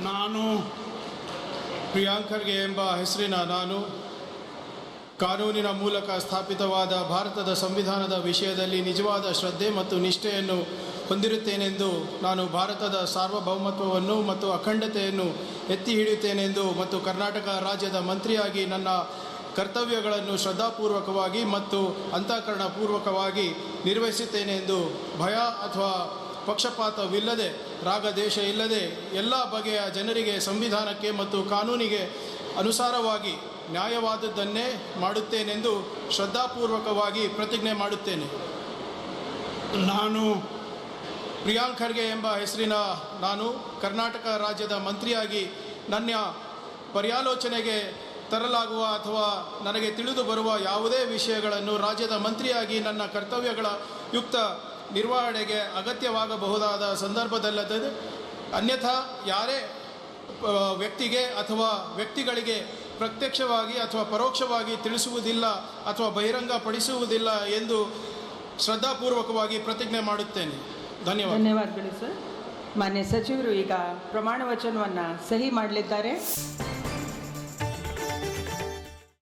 ನಾನು ಪ್ರಿಯಾಂಕ್ ಖರ್ಗೆ ಎಂಬ ಹೆಸರಿನ ನಾನು ಕಾನೂನಿನ ಮೂಲಕ ಸ್ಥಾಪಿತವಾದ ಭಾರತದ ಸಂವಿಧಾನದ ವಿಷಯದಲ್ಲಿ ನಿಜವಾದ ಶ್ರದ್ಧೆ ಮತ್ತು ನಿಷ್ಠೆಯನ್ನು ಹೊಂದಿರುತ್ತೇನೆಂದು ನಾನು ಭಾರತದ ಸಾರ್ವಭೌಮತ್ವವನ್ನು ಮತ್ತು ಅಖಂಡತೆಯನ್ನು ಎತ್ತಿ ಹಿಡಿಯುತ್ತೇನೆಂದು ಮತ್ತು ಕರ್ನಾಟಕ ರಾಜ್ಯದ ಮಂತ್ರಿಯಾಗಿ ನನ್ನ ಕರ್ತವ್ಯಗಳನ್ನು ಶ್ರದ್ಧಾಪೂರ್ವಕವಾಗಿ ಮತ್ತು ಅಂತಃಕರಣಪೂರ್ವಕವಾಗಿ ನಿರ್ವಹಿಸುತ್ತೇನೆಂದು ಭಯ ಅಥವಾ ಪಕ್ಷಪಾತವಿಲ್ಲದೆ ರಾಗದೇಶ ಇಲ್ಲದೆ ಎಲ್ಲ ಬಗೆಯ ಜನರಿಗೆ ಸಂವಿಧಾನಕ್ಕೆ ಮತ್ತು ಕಾನೂನಿಗೆ ಅನುಸಾರವಾಗಿ ನ್ಯಾಯವಾದದ್ದನ್ನೇ ಮಾಡುತ್ತೇನೆಂದು ಶ್ರದ್ಧಾಪೂರ್ವಕವಾಗಿ ಪ್ರತಿಜ್ಞೆ ಮಾಡುತ್ತೇನೆ. ನಾನು ಪ್ರಿಯಾಂಕ್ ಖರ್ಗೆ ಎಂಬ ಹೆಸರಿನ ನಾನು ಕರ್ನಾಟಕ ರಾಜ್ಯದ ಮಂತ್ರಿಯಾಗಿ ನನ್ನ ಪರ್ಯಾಲೋಚನೆಗೆ ತರಲಾಗುವ ಅಥವಾ ನನಗೆ ತಿಳಿದು ಬರುವ ಯಾವುದೇ ವಿಷಯಗಳನ್ನು ರಾಜ್ಯದ ಮಂತ್ರಿಯಾಗಿ ನನ್ನ ಕರ್ತವ್ಯಗಳ ಯುಕ್ತ ನಿರ್ವಹಣೆಗೆ ಅಗತ್ಯವಾಗಬಹುದಾದ ಸಂದರ್ಭದಲ್ಲದೆ ಅನ್ಯಥಾ ಯಾರೇ ವ್ಯಕ್ತಿಗೆ ಅಥವಾ ವ್ಯಕ್ತಿಗಳಿಗೆ ಪ್ರತ್ಯಕ್ಷವಾಗಿ ಅಥವಾ ಪರೋಕ್ಷವಾಗಿ ತಿಳಿಸುವುದಿಲ್ಲ ಅಥವಾ ಬಹಿರಂಗಪಡಿಸುವುದಿಲ್ಲ ಎಂದು ಶ್ರದ್ಧಾಪೂರ್ವಕವಾಗಿ ಪ್ರತಿಜ್ಞೆ ಮಾಡುತ್ತೇನೆ. ಧನ್ಯವಾದಗಳು ಸರ್. ಮಾನ್ಯ ಸಚಿವರು ಈಗ ಪ್ರಮಾಣ ವಚನವನ್ನು ಸಹಿ ಮಾಡಲಿದ್ದಾರೆ.